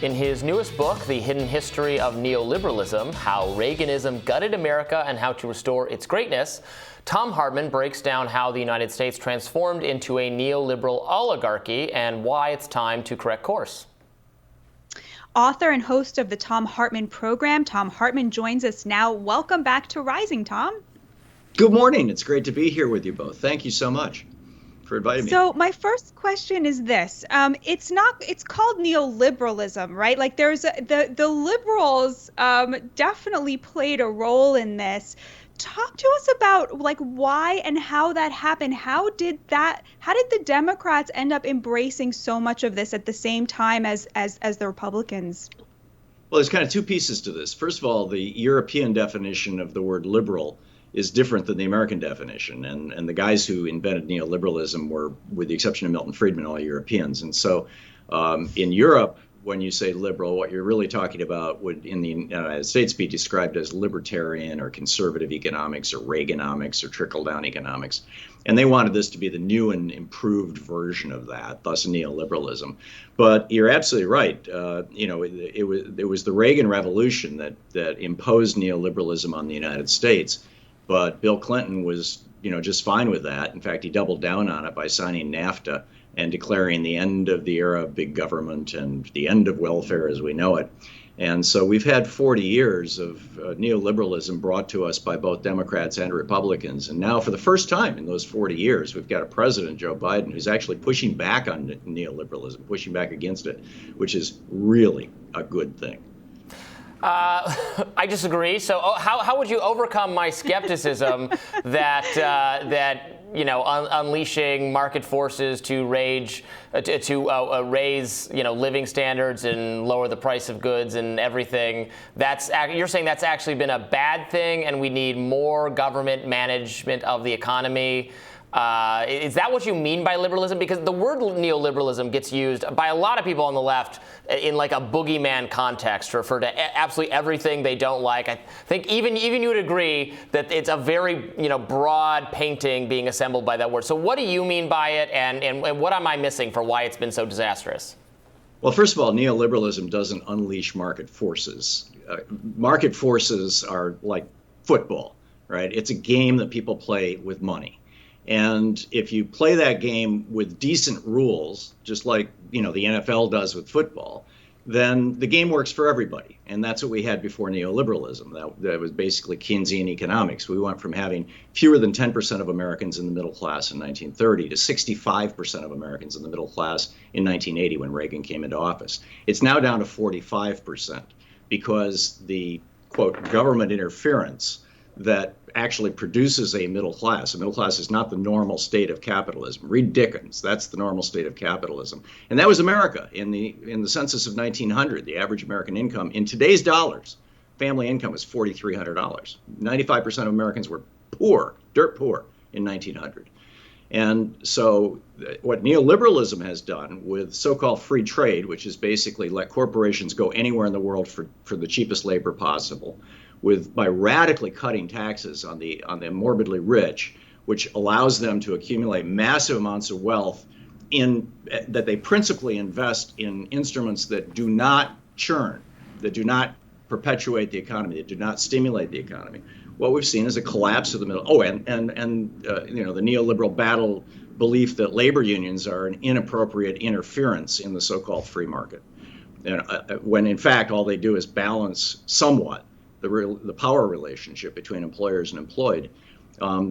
In his newest book, The Hidden History of Neoliberalism, How Reaganism Gutted America and How to Restore Its Greatness, Thom Hartmann breaks down how the United States transformed into a neoliberal oligarchy and why it's time to correct course. Author and host of the Thom Hartmann program, Thom Hartmann joins us now. Welcome back to Rising, Thom. Good morning. It's great to be here with you both. Thank you so much for inviting me. So my first question is this. It's called neoliberalism, right? Like the liberals definitely played a role in this. Talk to us about like why and how that happened. How did the Democrats end up embracing so much of this at the same time as the Republicans? Well, there's kind of two pieces to this. First of all, the European definition of the word liberal is different than the American definition. And the guys who invented neoliberalism were, with the exception of Milton Friedman, all Europeans. And so in Europe, when you say liberal, what you're really talking about would in the United States be described as libertarian or conservative economics or Reaganomics or trickle-down economics. And they wanted this to be the new and improved version of that, thus neoliberalism. But you're absolutely right. It was the Reagan Revolution that imposed neoliberalism on the United States. But Bill Clinton was, just fine with that. In fact, he doubled down on it by signing NAFTA and declaring the end of the era of big government and the end of welfare as we know it. And so we've had 40 years of neoliberalism brought to us by both Democrats and Republicans. And now for the first time in those 40 years, we've got a president, Joe Biden, who's actually pushing back on neoliberalism, pushing back against it, which is really a good thing. I disagree. So how would you overcome my skepticism that unleashing market forces to raise living standards and lower the price of goods and everything, you're saying that's actually been a bad thing and we need more government management of the economy? Is that what you mean by liberalism? Because the word neoliberalism gets used by a lot of people on the left in like a boogeyman context to refer to absolutely everything they don't like. I think even you would agree that it's a very broad painting being assembled by that word. So what do you mean by it, and what am I missing for why it's been so disastrous? Well, first of all, neoliberalism doesn't unleash market forces. Market forces are like football, right? It's a game that people play with money. And if you play that game with decent rules, just like the NFL does with football, then the game works for everybody. And that's what we had before neoliberalism. That was basically Keynesian economics. We went from having fewer than 10% of Americans in the middle class in 1930 to 65% of Americans in the middle class in 1980 when Reagan came into office. It's now down to 45% because the, quote, government interference that actually produces a middle class. A middle class is not the normal state of capitalism. Read Dickens. That's the normal state of capitalism. And that was America in the census of 1900. The average American income in today's dollars, family income was $4,300. 95% of Americans were poor, dirt poor in 1900. And so what neoliberalism has done with so-called free trade, which is basically let corporations go anywhere in the world for the cheapest labor possible, by radically cutting taxes on the morbidly rich, which allows them to accumulate massive amounts of wealth that they principally invest in instruments that do not churn, that do not perpetuate the economy, that do not stimulate the economy. What we've seen is a collapse of the middle. Oh, and the neoliberal battle belief that labor unions are an inappropriate interference in the so-called free market, when in fact all they do is balance somewhat the power relationship between employers and employed.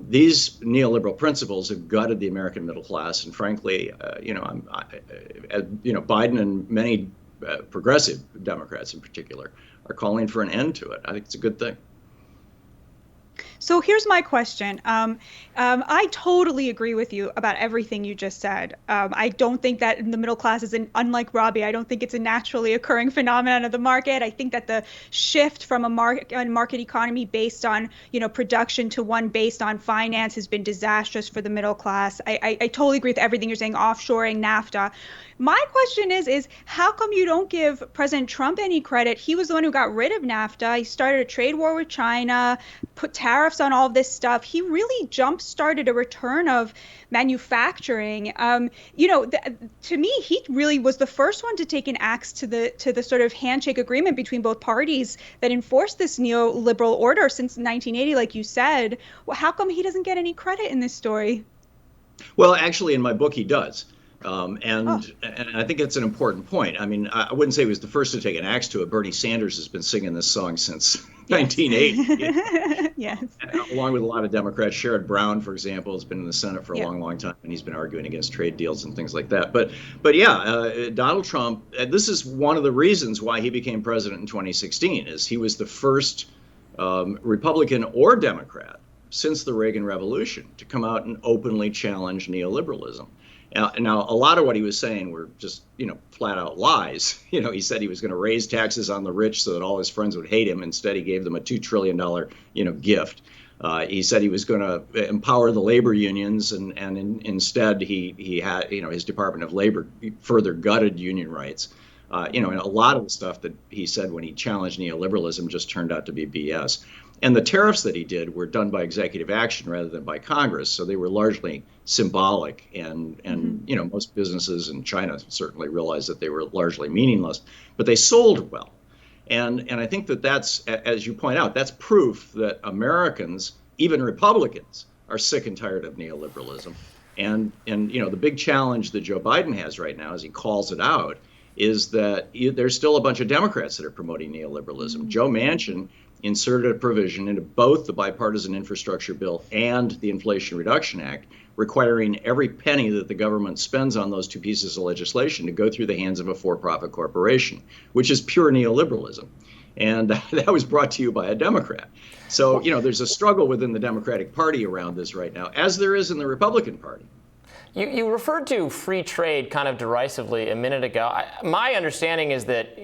These neoliberal principles have gutted the American middle class, and frankly, Biden and many progressive Democrats in particular are calling for an end to it. I think it's a good thing. So here's my question. I totally agree with you about everything you just said. I don't think that the middle class is unlike Robbie. I don't think it's a naturally occurring phenomenon of the market. I think that the shift from a market economy based on production to one based on finance has been disastrous for the middle class. I totally agree with everything you're saying. Offshoring, NAFTA. My question is how come you don't give President Trump any credit? He was the one who got rid of NAFTA. He started a trade war with China, put tariffs tariffs on all of this stuff, he really jump-started a return of manufacturing. To me, he really was the first one to take an axe to the sort of handshake agreement between both parties that enforced this neoliberal order since 1980, like you said. Well, how come he doesn't get any credit in this story? Well, actually, in my book, he does. And I think it's an important point. I mean, I wouldn't say he was the first to take an axe to it. Bernie Sanders has been singing this song since 1980. Yes. Along with a lot of Democrats. Sherrod Brown, for example, has been in the Senate for a long time, and he's been arguing against trade deals and things like that. But yeah, Donald Trump, this is one of the reasons why he became president in 2016, is he was the first Republican or Democrat since the Reagan Revolution to come out and openly challenge neoliberalism. Now, a lot of what he was saying were just, flat out lies. He said he was going to raise taxes on the rich so that all his friends would hate him. Instead, he gave them a $2 trillion, gift. He said he was going to empower the labor unions, and instead he had, his Department of Labor further gutted union rights. And a lot of the stuff that he said when he challenged neoliberalism just turned out to be BS. And the tariffs that he did were done by executive action rather than by Congress, so they were largely symbolic. And most businesses in China certainly realized that they were largely meaningless, but they sold well. And I think that's, as you point out, that's proof that Americans, even Republicans, are sick and tired of neoliberalism. And the big challenge that Joe Biden has right now, as he calls it out, is that there's still a bunch of Democrats that are promoting neoliberalism. Joe Manchin inserted a provision into both the Bipartisan Infrastructure Bill and the Inflation Reduction Act, requiring every penny that the government spends on those two pieces of legislation to go through the hands of a for-profit corporation, which is pure neoliberalism. And that was brought to you by a Democrat. So, there's a struggle within the Democratic Party around this right now, as there is in the Republican Party. You referred to free trade kind of derisively a minute ago. My understanding is that,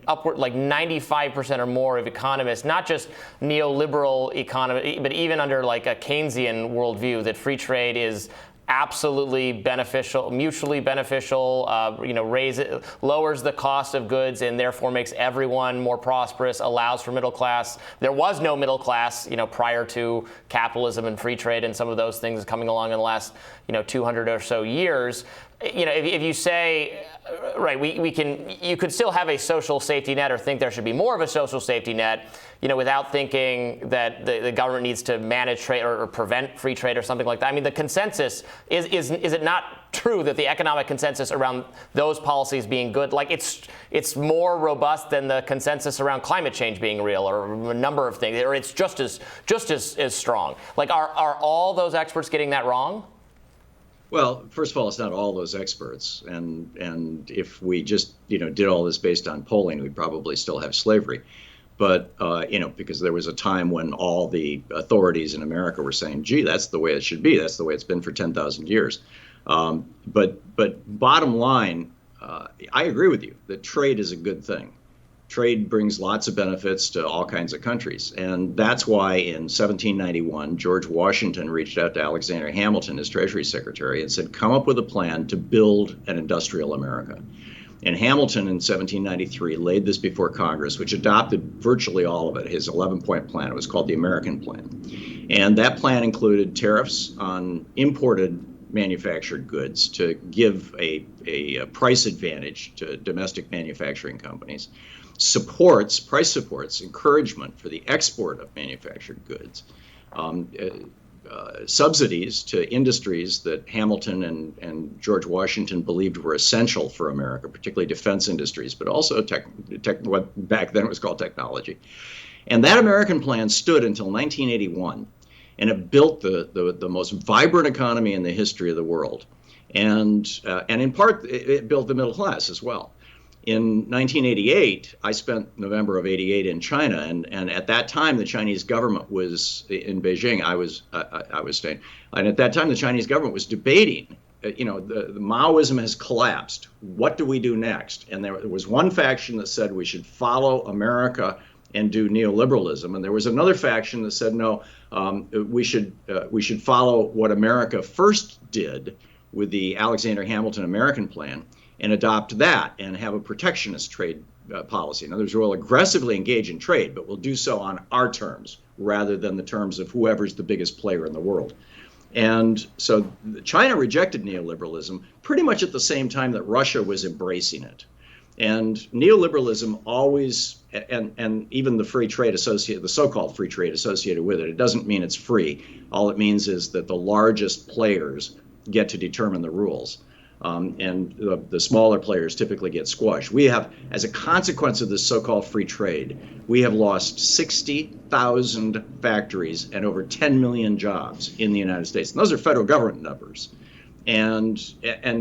upward like 95% or more of economists, not just neoliberal economy, but even under like a Keynesian worldview, that free trade is absolutely beneficial, mutually beneficial, lowers the cost of goods and therefore makes everyone more prosperous, allows for middle class. There was no middle class, prior to capitalism and free trade and some of those things coming along in the last, 200 or so years. If you say, right, you could still have a social safety net or think there should be more of a social safety net, without thinking that the government needs to manage trade or prevent free trade or something like that. I mean, the consensus, is it not true that the economic consensus around those policies being good, like it's more robust than the consensus around climate change being real or a number of things, or it's just as strong? Like, are all those experts getting that wrong? Well, first of all, it's not all those experts, and if we just did all this based on polling, we'd probably still have slavery. But because there was a time when all the authorities in America were saying, "Gee, that's the way it should be. That's the way it's been for 10,000 years." But bottom line, I agree with you that trade is a good thing. Trade brings lots of benefits to all kinds of countries. And that's why in 1791, George Washington reached out to Alexander Hamilton, his Treasury Secretary, and said, come up with a plan to build an industrial America. And Hamilton in 1793 laid this before Congress, which adopted virtually all of it, his 11-point plan. It was called the American Plan. And that plan included tariffs on imported manufactured goods to give a price advantage to domestic manufacturing companies. Price supports, encouragement for the export of manufactured goods, subsidies to industries that Hamilton and George Washington believed were essential for America, particularly defense industries, but also what back then it was called technology. And that American plan stood until 1981, and it built the most vibrant economy in the history of the world. And in part, it built the middle class as well. In 1988, I spent November of '88 in China, and at that time the Chinese government was in Beijing. I was staying, and at that time the Chinese government was debating. The Maoism has collapsed. What do we do next? And there was one faction that said we should follow America and do neoliberalism, and there was another faction that said no, we should follow what America first did with the Alexander Hamilton American Plan, and adopt that and have a protectionist trade policy. In other words, we'll aggressively engage in trade, but we'll do so on our terms. rather than the terms of whoever's the biggest player in the world. And so China rejected neoliberalism pretty much at the same time that Russia was embracing it. And neoliberalism always, and even the free trade associated, the so-called free trade associated with it, it doesn't mean it's free. All it means is that the largest players get to determine the rules. And the smaller players typically get squashed. We have, as a consequence of this so-called free trade, we have lost 60,000 factories and over 10 million jobs in the United States. And those are federal government numbers. And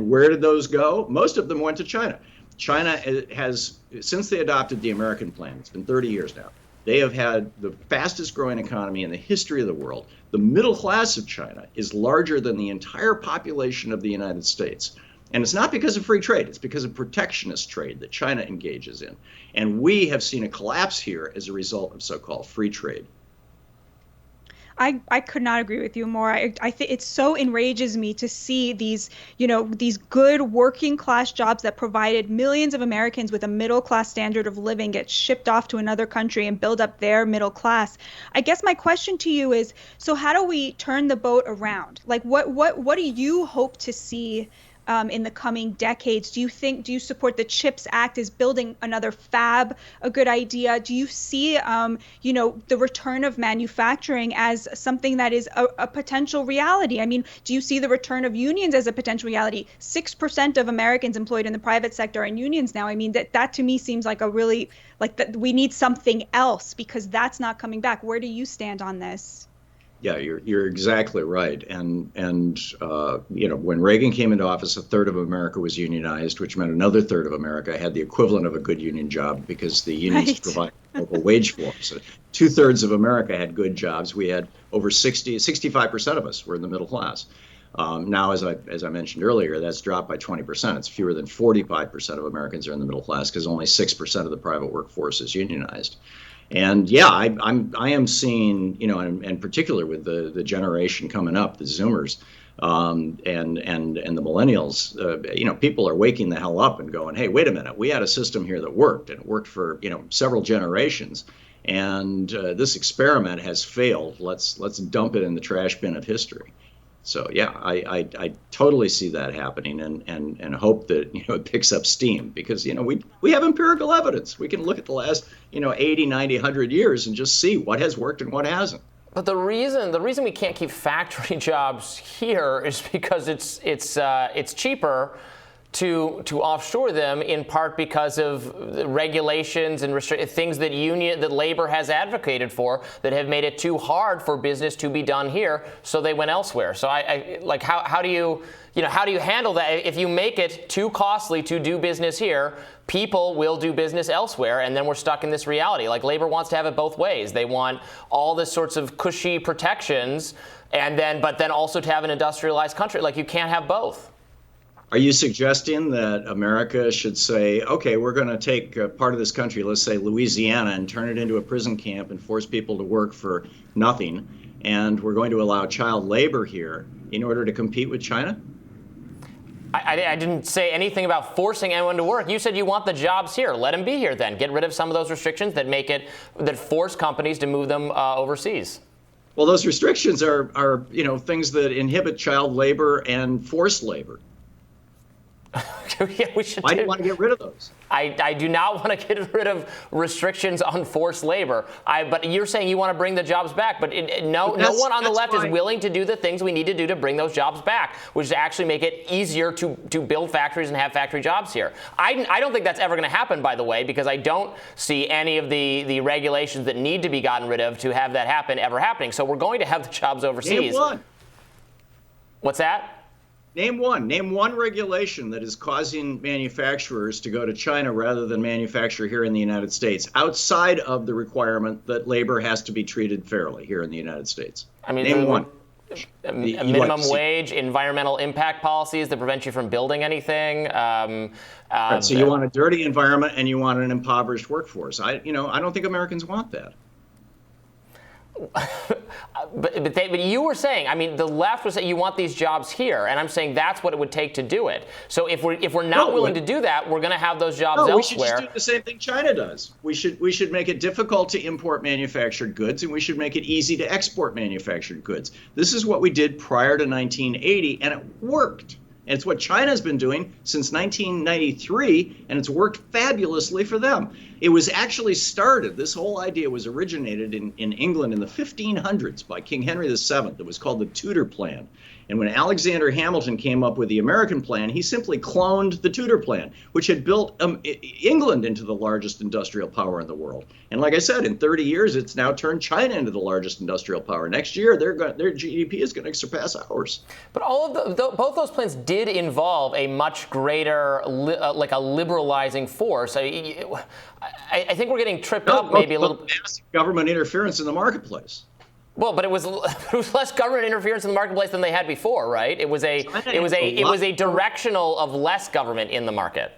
where did those go? Most of them went to China. China has, since they adopted the American plan, it's been 30 years now, they have had the fastest growing economy in the history of the world. The middle class of China is larger than the entire population of the United States. And it's not because of free trade, it's because of protectionist trade that China engages in. And we have seen a collapse here as a result of so-called free trade. I could not agree with you more. I think it so enrages me to see these, these good working class jobs that provided millions of Americans with a middle class standard of living get shipped off to another country and build up their middle class. I guess my question to you is, so how do we turn the boat around? Like, what do you hope to see in the coming decades? Do you support the CHIPS Act? Is building another fab a good idea? Do you see, the return of manufacturing as something that is a potential reality? I mean, do you see the return of unions as a potential reality? 6% of Americans employed in the private sector are in unions now. I mean, that to me seems like that we need something else because that's not coming back. Where do you stand on this? Yeah, you're exactly right. And when Reagan came into office, a third of America was unionized, which meant another third of America had the equivalent of a good union job because the unions provide local wage floors. So 2/3 of America had good jobs. We had over 65% of us were in the middle class. Now, as I mentioned earlier, that's dropped by 20%. It's fewer than 45% of Americans are in the middle class because only 6% of the private workforce is unionized. And yeah, I am seeing, and in particular with the generation coming up, the Zoomers, and the millennials, people are waking the hell up and going, hey, wait a minute, we had a system here that worked, and it worked for several generations, and this experiment has failed. Let's dump it in the trash bin of history. So yeah, I totally see that happening, and hope that it picks up steam because we have empirical evidence. We can look at the last 80, 90, 100 years and just see what has worked and what hasn't. But the reason we can't keep factory jobs here is because it's cheaper to offshore them, in part because of regulations and things that labor has advocated for that have made it too hard for business to be done here, so they went elsewhere. So how do you handle that? If you make it too costly to do business here, people will do business elsewhere, and then we're stuck in this reality. Like, labor wants to have it both ways. They want all this sorts of cushy protections, but then also to have an industrialized country. Like, you can't have both. Are you suggesting that America should say, okay, we're going to take part of this country, let's say Louisiana, and turn it into a prison camp and force people to work for nothing, and we're going to allow child labor here in order to compete with China? I didn't say anything about forcing anyone to work. You said you want the jobs here. Let them be here then. Get rid of some of those restrictions that force companies to move them overseas. Well, those restrictions are things that inhibit child labor and forced labor. Yeah, we should. Why do you want to get rid of those? I do not want to get rid of restrictions on forced labor. But you're saying you want to bring the jobs back. But no one on the left is willing to do the things we need to do to bring those jobs back, which is actually make it easier to build factories and have factory jobs here. I don't think that's ever going to happen, by the way, because I don't see any of the regulations that need to be gotten rid of to have that happen ever happening. So we're going to have the jobs overseas. Name one. What's that? Name one regulation that is causing manufacturers to go to China rather than manufacture here in the United States, outside of the requirement that labor has to be treated fairly here in the United States. I mean, name one. A minimum wage, environmental impact policies that prevent you from building anything. Right, so you want a dirty environment and you want an impoverished workforce. I don't think Americans want that. but you were saying, I mean, the left was saying you want these jobs here, and I'm saying that's what it would take to do it. So if we're not willing to do that, we're going to have those jobs elsewhere. We should just do the same thing China does. We should make it difficult to import manufactured goods, and we should make it easy to export manufactured goods. This is what we did prior to 1980, and it worked. And it's what China's been doing since 1993, and it's worked fabulously for them. It was actually started, this whole idea was originated in England in the 1500s by King Henry VII. It was called the Tudor Plan. And when Alexander Hamilton came up with the American plan, he simply cloned the Tudor Plan, which had built England into the largest industrial power in the world. And like I said, in 30 years, it's now turned China into the largest industrial power. Next year, their GDP is going to surpass ours. But both those plans did involve a much greater, like a liberalizing force. I think we're getting tripped up maybe a little. Massive government interference in the marketplace. Well, but it was less government interference in the marketplace than they had before, right? It was a directional of less government in the market.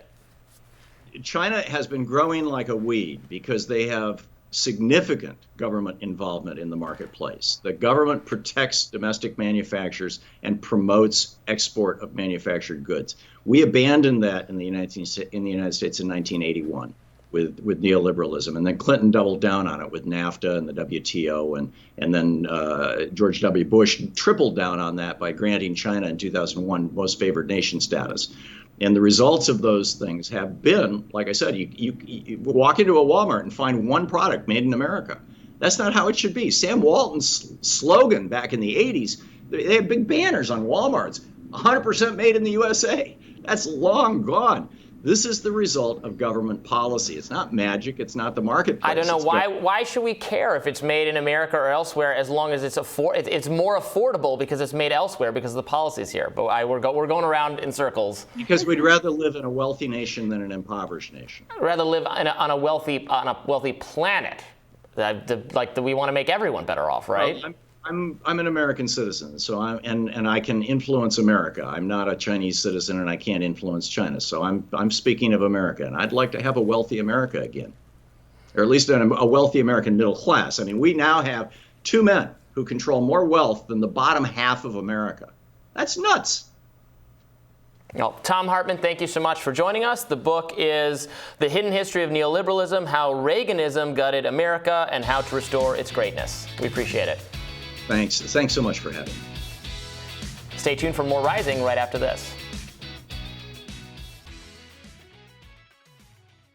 China has been growing like a weed because they have significant government involvement in the marketplace. The government protects domestic manufacturers and promotes export of manufactured goods. We abandoned that in the United States in 1981. With neoliberalism, and then Clinton doubled down on it with NAFTA and the WTO, and then George W. Bush tripled down on that by granting China in 2001 most favored nation status. And the results of those things have been, like I said, you walk into a Walmart and find one product made in America. That's not how it should be. Sam Walton's slogan back in the 80s, they had big banners on Walmarts, 100% made in the USA. That's long gone. This is the result of government policy. It's not magic. It's not the marketplace. I don't know why should we care if it's made in America or elsewhere, as long as it's more affordable because it's made elsewhere because of the policies here. But we're going around in circles. Because we'd rather live in a wealthy nation than an impoverished nation. I'd rather live on a wealthy planet. We want to make everyone better off, right? Well, I'm an American citizen, so and I can influence America. I'm not a Chinese citizen, and I can't influence China. So I'm speaking of America, and I'd like to have a wealthy America again, or at least a wealthy American middle class. I mean, we now have two men who control more wealth than the bottom half of America. That's nuts. Well, Thom Hartmann, thank you so much for joining us. The book is The Hidden History of Neoliberalism: How Reaganism Gutted America and How to Restore Its Greatness. We appreciate it. Thanks so much for having me. Stay tuned for more Rising right after this.